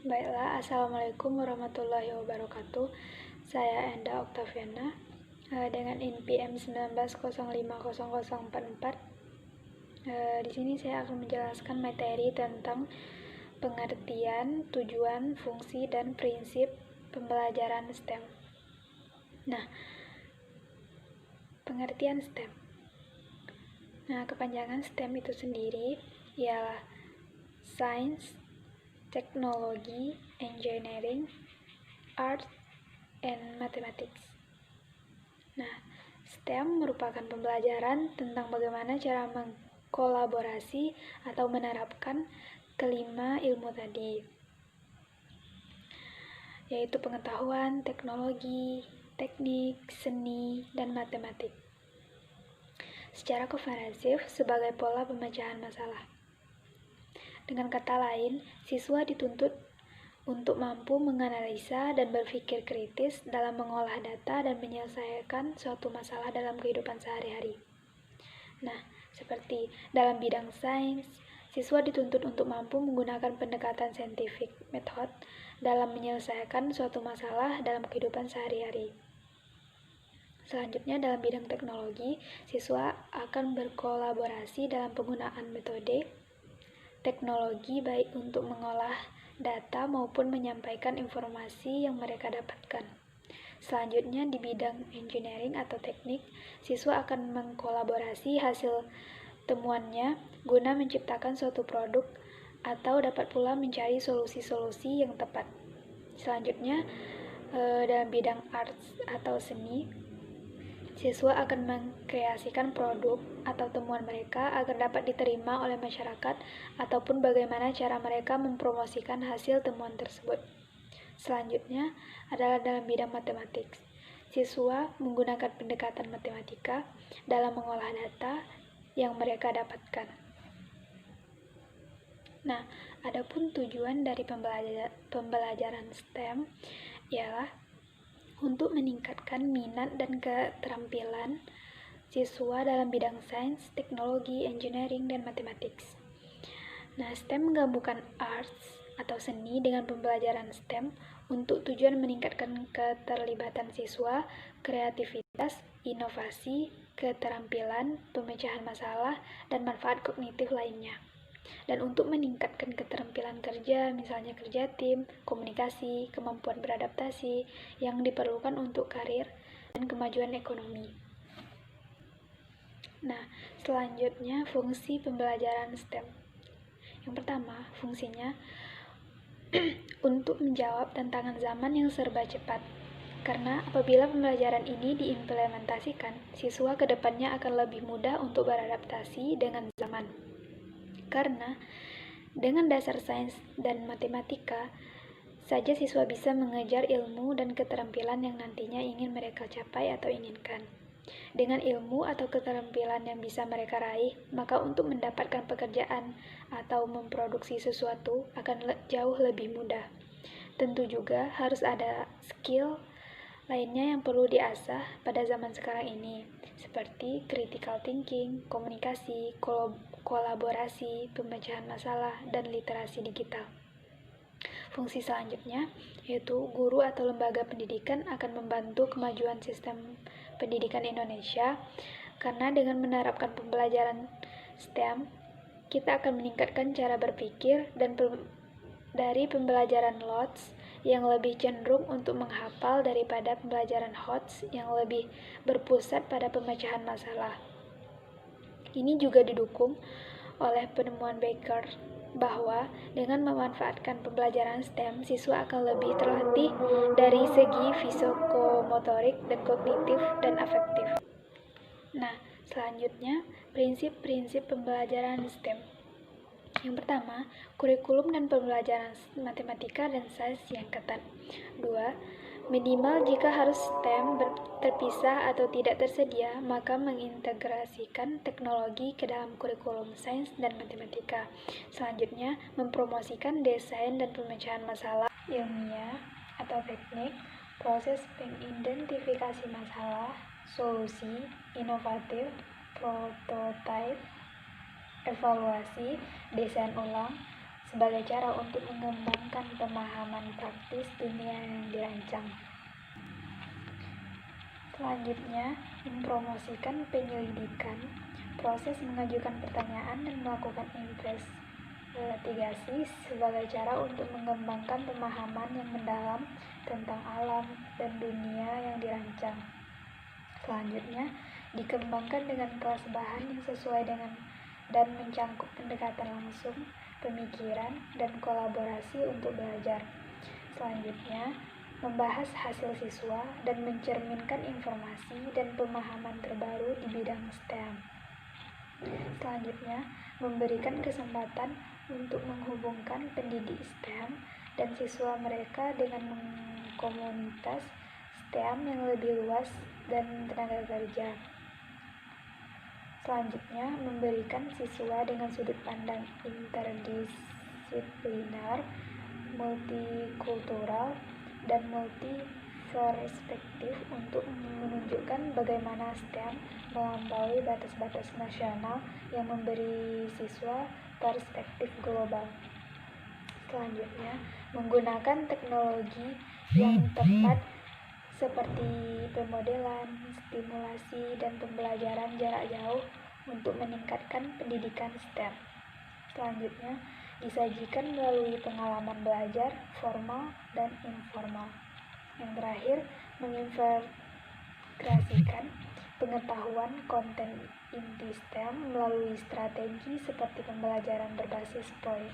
Baiklah, Assalamualaikum warahmatullahi wabarakatuh. Saya Enda Oktaviana dengan NPM 19050044. Di sini saya akan menjelaskan materi tentang pengertian, tujuan, fungsi, dan prinsip pembelajaran STEM. Nah, pengertian STEM. Nah, kepanjangan STEM itu sendiri ialah Science, Technology, Engineering, Art, and Mathematics. Nah, STEM merupakan pembelajaran tentang bagaimana cara mengkolaborasi atau menerapkan kelima ilmu tadi, yaitu pengetahuan, teknologi, teknik, seni, dan matematik, secara komprehensif sebagai pola pemecahan masalah. Dengan kata lain, siswa dituntut untuk mampu menganalisa dan berpikir kritis dalam mengolah data dan menyelesaikan suatu masalah dalam kehidupan sehari-hari. Nah, seperti dalam bidang sains, siswa dituntut untuk mampu menggunakan pendekatan scientific method dalam menyelesaikan suatu masalah dalam kehidupan sehari-hari. Selanjutnya, dalam bidang teknologi, siswa akan berkolaborasi dalam penggunaan metode teknologi baik untuk mengolah data maupun menyampaikan informasi yang mereka dapatkan. Selanjutnya, di bidang engineering atau teknik, siswa akan mengkolaborasi hasil temuannya guna menciptakan suatu produk atau dapat pula mencari solusi-solusi yang tepat. Selanjutnya, dalam bidang arts atau seni, siswa akan mengkreasikan produk atau temuan mereka agar dapat diterima oleh masyarakat ataupun bagaimana cara mereka mempromosikan hasil temuan tersebut. Selanjutnya adalah dalam bidang matematik. Siswa menggunakan pendekatan matematika dalam mengolah data yang mereka dapatkan. Nah, adapun tujuan dari pembelajaran STEM ialah untuk meningkatkan minat dan keterampilan siswa dalam bidang sains, teknologi, engineering, dan matematik. Nah, STEM menggabungkan arts atau seni dengan pembelajaran STEM untuk tujuan meningkatkan keterlibatan siswa, kreativitas, inovasi, keterampilan, pemecahan masalah, dan manfaat kognitif lainnya. Dan untuk meningkatkan keterampilan kerja, misalnya kerja tim, komunikasi, kemampuan beradaptasi yang diperlukan untuk karir dan kemajuan ekonomi. Nah, selanjutnya fungsi pembelajaran STEM. Yang pertama, fungsinya untuk menjawab tantangan zaman yang serba cepat. Karena apabila pembelajaran ini diimplementasikan, siswa kedepannya akan lebih mudah untuk beradaptasi dengan zaman. Karena dengan dasar sains dan matematika saja siswa bisa mengejar ilmu dan keterampilan yang nantinya ingin mereka capai atau inginkan. Dengan ilmu atau keterampilan yang bisa mereka raih, maka untuk mendapatkan pekerjaan atau memproduksi sesuatu akan jauh lebih mudah. Tentu juga harus ada skill lainnya yang perlu diasah pada zaman sekarang ini, seperti critical thinking, komunikasi, kolaborasi, pemecahan masalah, dan literasi digital. Fungsi selanjutnya yaitu guru atau lembaga pendidikan akan membantu kemajuan sistem pendidikan Indonesia, karena dengan menerapkan pembelajaran STEM, kita akan meningkatkan cara berpikir dan dari pembelajaran LOTS yang lebih cenderung untuk menghafal daripada pembelajaran HOTS yang lebih berpusat pada pemecahan masalah. Ini juga didukung oleh penemuan Baker bahwa dengan memanfaatkan pembelajaran STEM, siswa akan lebih terlatih dari segi fisikomotorik dan kognitif dan afektif. Nah, selanjutnya prinsip-prinsip pembelajaran STEM. Yang pertama, kurikulum dan pembelajaran matematika dan sains yang ketat. 2. Minimal jika harus STEM terpisah atau tidak tersedia, maka mengintegrasikan teknologi ke dalam kurikulum sains dan matematika. Selanjutnya, mempromosikan desain dan pemecahan masalah ilmiah atau teknik, proses pengidentifikasi masalah, solusi, inovatif, prototipe, evaluasi, desain ulang, sebagai cara untuk mengembangkan pemahaman praktis dunia yang dirancang. Selanjutnya, mempromosikan penyelidikan, proses mengajukan pertanyaan dan melakukan investigasi sebagai cara untuk mengembangkan pemahaman yang mendalam tentang alam dan dunia yang dirancang. Selanjutnya, dikembangkan dengan kelas bahan yang sesuai dengan dan mencangkup pendekatan langsung, pemikiran, dan kolaborasi untuk belajar. Selanjutnya, membahas hasil siswa dan mencerminkan informasi dan pemahaman terbaru di bidang STEM. Selanjutnya, memberikan kesempatan untuk menghubungkan pendidik STEM dan siswa mereka dengan komunitas STEM yang lebih luas dan tenaga kerja. Selanjutnya, memberikan siswa dengan sudut pandang interdisiplinar, multikultural, dan multiperspektif untuk menunjukkan bagaimana STEM melampaui batas-batas nasional yang memberi siswa perspektif global. Selanjutnya, menggunakan teknologi yang tepat seperti pemodelan, stimulasi, dan pembelajaran jarak jauh untuk meningkatkan pendidikan STEM. Selanjutnya, disajikan melalui pengalaman belajar formal dan informal. Yang terakhir, mengintegrasikan pengetahuan konten inti STEM melalui strategi seperti pembelajaran berbasis proyek.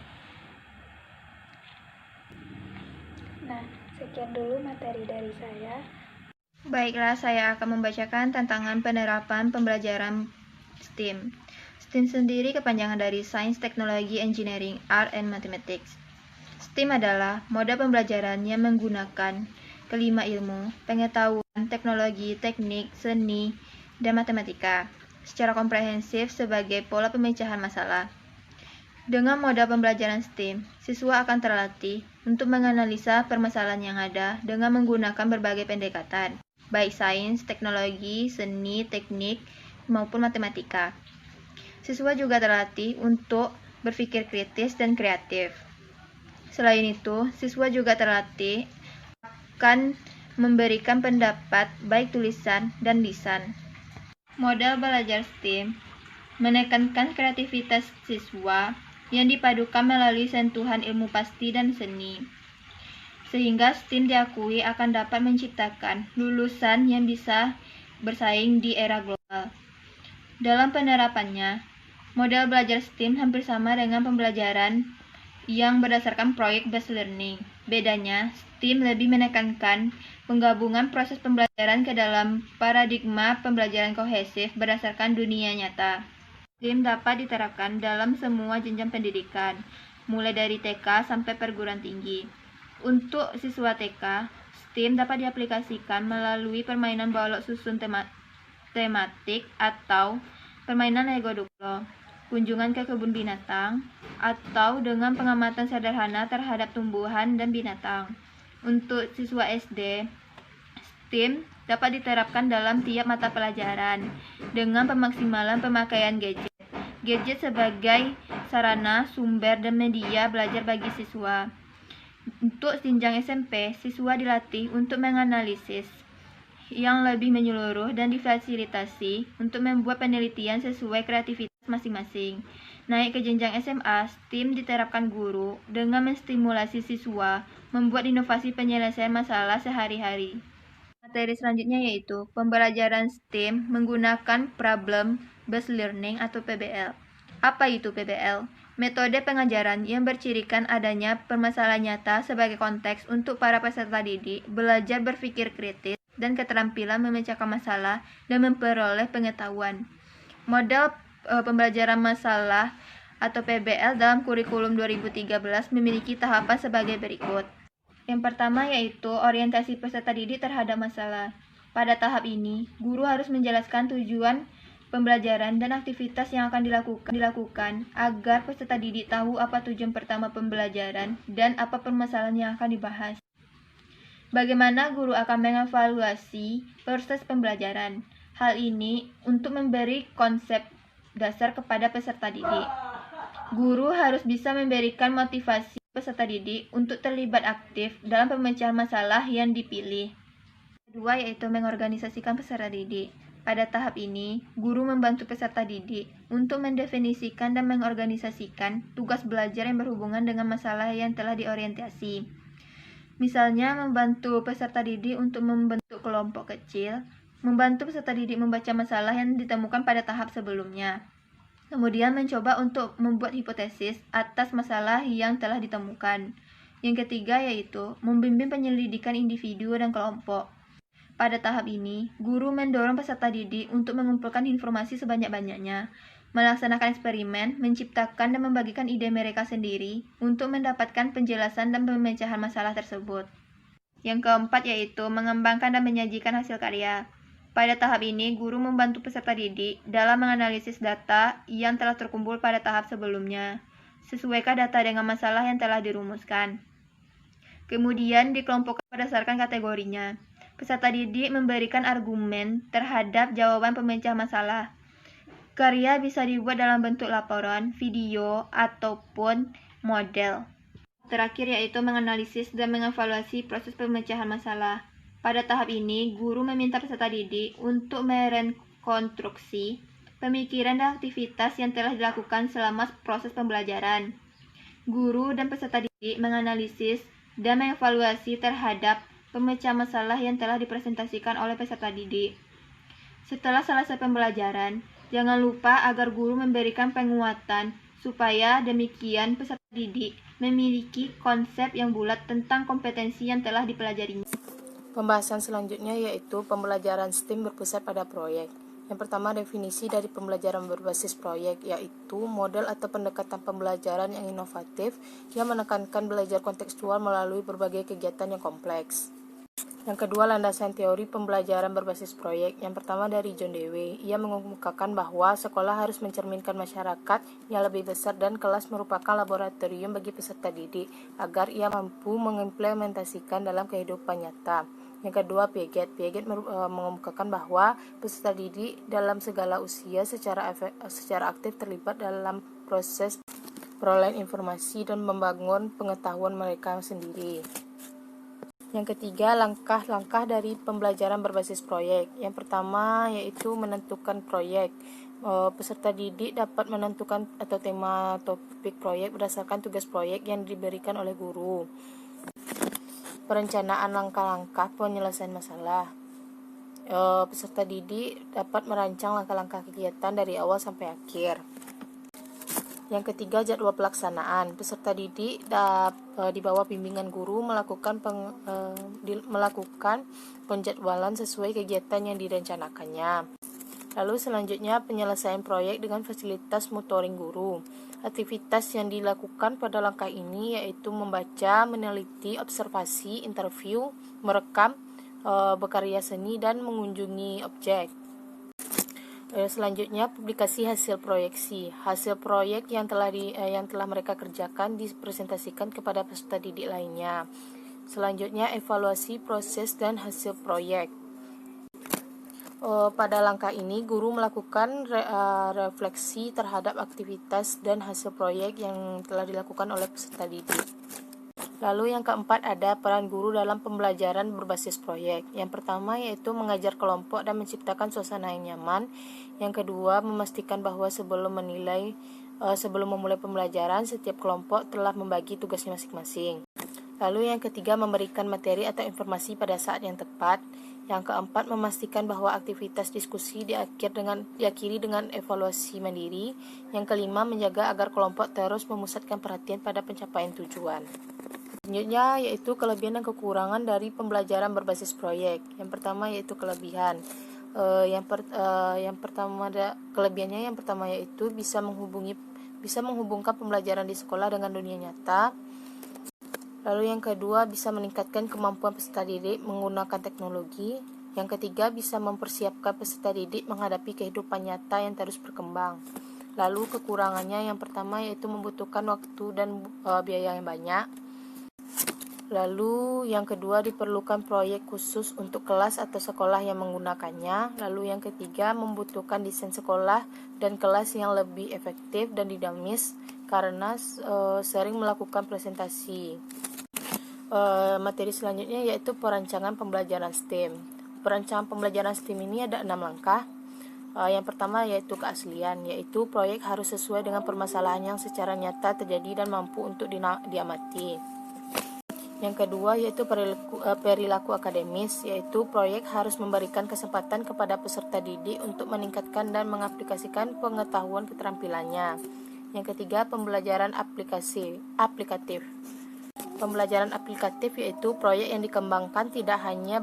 Nah, sekian dulu materi dari saya. Baiklah, saya akan membacakan tantangan penerapan pembelajaran STEM. STEM sendiri kepanjangan dari Science, Technology, Engineering, Art, and Mathematics. STEM adalah moda pembelajaran yang menggunakan kelima ilmu, pengetahuan, teknologi, teknik, seni, dan matematika secara komprehensif sebagai pola pemecahan masalah. Dengan moda pembelajaran STEM, siswa akan terlatih untuk menganalisa permasalahan yang ada dengan menggunakan berbagai pendekatan, baik sains, teknologi, seni, teknik, maupun matematika. Siswa juga terlatih untuk berpikir kritis dan kreatif. Selain itu, siswa juga terlatih akan memberikan pendapat baik tulisan dan lisan. Model belajar STEM menekankan kreativitas siswa yang dipadukan melalui sentuhan ilmu pasti dan seni, sehingga STEM diakui akan dapat menciptakan lulusan yang bisa bersaing di era global. Dalam penerapannya, model belajar STEM hampir sama dengan pembelajaran yang berdasarkan proyek based learning. Bedanya, STEM lebih menekankan penggabungan proses pembelajaran ke dalam paradigma pembelajaran kohesif berdasarkan dunia nyata. STEM dapat diterapkan dalam semua jenjang pendidikan, mulai dari TK sampai perguruan tinggi. Untuk siswa TK, STEM dapat diaplikasikan melalui permainan bolok susun tematik atau permainan Lego Duplo, kunjungan ke kebun binatang, atau dengan pengamatan sederhana terhadap tumbuhan dan binatang. Untuk siswa SD, STEM dapat diterapkan dalam tiap mata pelajaran dengan pemaksimalan pemakaian gadget sebagai sarana, sumber, dan media belajar bagi siswa. Untuk jenjang SMP, siswa dilatih untuk menganalisis yang lebih menyeluruh dan difasilitasi untuk membuat penelitian sesuai kreativitas masing-masing. Naik ke jenjang SMA, STEM diterapkan guru dengan menstimulasi siswa membuat inovasi penyelesaian masalah sehari-hari. Materi selanjutnya yaitu pembelajaran STEM menggunakan Problem Based Learning atau PBL. Apa itu PBL? Metode pengajaran yang bercirikan adanya permasalahan nyata sebagai konteks untuk para peserta didik belajar berpikir kritis dan keterampilan memecahkan masalah dan memperoleh pengetahuan. Model pembelajaran masalah atau PBL dalam kurikulum 2013 memiliki tahapan sebagai berikut. Yang pertama yaitu orientasi peserta didik terhadap masalah. Pada tahap ini, guru harus menjelaskan tujuan pembelajaran dan aktivitas yang akan dilakukan agar peserta didik tahu apa tujuan pertama pembelajaran dan apa permasalahan yang akan dibahas. Bagaimana guru akan mengevaluasi proses pembelajaran? Hal ini untuk memberi konsep dasar kepada peserta didik. Guru harus bisa memberikan motivasi peserta didik untuk terlibat aktif dalam pemecahan masalah yang dipilih. Kedua, yaitu mengorganisasikan peserta didik. Pada tahap ini, guru membantu peserta didik untuk mendefinisikan dan mengorganisasikan tugas belajar yang berhubungan dengan masalah yang telah diorientasi. Misalnya, membantu peserta didik untuk membentuk kelompok kecil, membantu peserta didik membaca masalah yang ditemukan pada tahap sebelumnya. Kemudian mencoba untuk membuat hipotesis atas masalah yang telah ditemukan. Yang ketiga yaitu membimbing penyelidikan individu dan kelompok. Pada tahap ini, guru mendorong peserta didik untuk mengumpulkan informasi sebanyak-banyaknya, melaksanakan eksperimen, menciptakan dan membagikan ide mereka sendiri untuk mendapatkan penjelasan dan pemecahan masalah tersebut. Yang keempat yaitu mengembangkan dan menyajikan hasil karya. Pada tahap ini, guru membantu peserta didik dalam menganalisis data yang telah terkumpul pada tahap sebelumnya. Sesuaikan data dengan masalah yang telah dirumuskan. Kemudian dikelompokkan berdasarkan kategorinya. Peserta didik memberikan argumen terhadap jawaban pemecah masalah. Karya bisa dibuat dalam bentuk laporan, video, ataupun model. Terakhir yaitu menganalisis dan mengevaluasi proses pemecahan masalah. Pada tahap ini, guru meminta peserta didik untuk merekonstruksi pemikiran dan aktivitas yang telah dilakukan selama proses pembelajaran. Guru dan peserta didik menganalisis dan mengevaluasi terhadap pemecah masalah yang telah dipresentasikan oleh peserta didik. Setelah selesai pembelajaran, jangan lupa agar guru memberikan penguatan supaya demikian peserta didik memiliki konsep yang bulat tentang kompetensi yang telah dipelajarinya. Pembahasan selanjutnya yaitu pembelajaran STEM berpusat pada proyek. Yang pertama, definisi dari pembelajaran berbasis proyek, yaitu model atau pendekatan pembelajaran yang inovatif yang menekankan belajar kontekstual melalui berbagai kegiatan yang kompleks. Yang kedua, landasan teori pembelajaran berbasis proyek. Yang pertama dari John Dewey. Ia mengemukakan bahwa sekolah harus mencerminkan masyarakat yang lebih besar dan kelas merupakan laboratorium bagi peserta didik agar ia mampu mengimplementasikan dalam kehidupan nyata. Yang kedua, Piaget. Piaget mengemukakan bahwa peserta didik dalam segala usia secara aktif terlibat dalam proses perolehan informasi dan membangun pengetahuan mereka sendiri. Yang ketiga, langkah-langkah dari pembelajaran berbasis proyek. Yang pertama yaitu menentukan proyek. Peserta didik dapat menentukan atau tema topik proyek berdasarkan tugas proyek yang diberikan oleh guru. Perencanaan langkah-langkah penyelesaian masalah. Peserta didik dapat merancang langkah-langkah kegiatan dari awal sampai akhir. Yang ketiga, jadwal pelaksanaan. Peserta didik di bawah bimbingan guru melakukan penjadwalan sesuai kegiatan yang direncanakannya. Lalu selanjutnya, penyelesaian proyek dengan fasilitas monitoring guru. Aktivitas yang dilakukan pada langkah ini yaitu membaca, meneliti, observasi, interview, merekam, berkarya seni, dan mengunjungi objek. Selanjutnya, publikasi hasil proyeksi. Hasil proyek yang telah mereka kerjakan dipresentasikan kepada peserta didik lainnya. Selanjutnya, evaluasi proses dan hasil proyek. Pada langkah ini, guru melakukan refleksi terhadap aktivitas dan hasil proyek yang telah dilakukan oleh peserta didik. Lalu yang keempat, ada peran guru dalam pembelajaran berbasis proyek. Yang pertama yaitu mengajar kelompok dan menciptakan suasana yang nyaman. Yang kedua, memastikan bahwa sebelum memulai pembelajaran, setiap kelompok telah membagi tugasnya masing-masing. Lalu yang ketiga, memberikan materi atau informasi pada saat yang tepat. Yang keempat, memastikan bahwa aktivitas diskusi diakhiri dengan evaluasi mandiri. Yang kelima, menjaga agar kelompok terus memusatkan perhatian pada pencapaian tujuan. Selanjutnya yaitu kelebihan dan kekurangan dari pembelajaran berbasis proyek. Yang pertama yaitu kelebihan. Kelebihannya yang pertama yaitu bisa menghubungkan pembelajaran di sekolah dengan dunia nyata. Lalu yang kedua, bisa meningkatkan kemampuan peserta didik menggunakan teknologi. Yang ketiga, bisa mempersiapkan peserta didik menghadapi kehidupan nyata yang terus berkembang. Lalu kekurangannya yang pertama yaitu membutuhkan waktu dan biaya yang banyak. Lalu yang kedua, diperlukan proyek khusus untuk kelas atau sekolah yang menggunakannya. Lalu yang ketiga, membutuhkan desain sekolah dan kelas yang lebih efektif dan dinamis karena sering melakukan presentasi. Materi selanjutnya yaitu perancangan pembelajaran STEM. Perancangan pembelajaran STEM ini ada 6 langkah. Yang pertama yaitu keaslian, yaitu proyek harus sesuai dengan permasalahan yang secara nyata terjadi dan mampu untuk diamati. Yang kedua yaitu perilaku akademis, yaitu proyek harus memberikan kesempatan kepada peserta didik untuk meningkatkan dan mengaplikasikan pengetahuan keterampilannya. Yang ketiga, pembelajaran aplikatif. Pembelajaran aplikatif yaitu proyek yang dikembangkan tidak hanya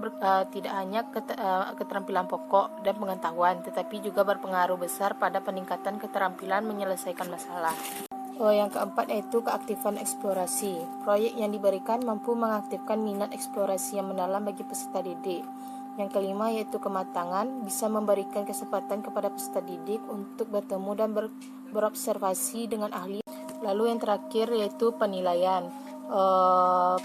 keterampilan pokok dan pengetahuan, tetapi juga berpengaruh besar pada peningkatan keterampilan menyelesaikan masalah. Yang keempat yaitu keaktifan eksplorasi. Proyek yang diberikan mampu mengaktifkan minat eksplorasi yang mendalam bagi peserta didik. Yang kelima yaitu kematangan, bisa memberikan kesempatan kepada peserta didik untuk bertemu dan berobservasi dengan ahli. Lalu yang terakhir yaitu penilaian.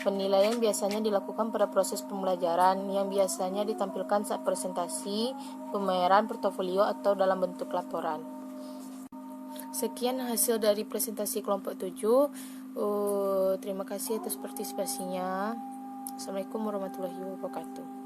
Penilaian biasanya dilakukan pada proses pembelajaran yang biasanya ditampilkan saat presentasi, pameran, portofolio, atau dalam bentuk laporan. Sekian hasil dari presentasi kelompok 7. Terima kasih atas partisipasinya. Assalamualaikum warahmatullahi wabarakatuh.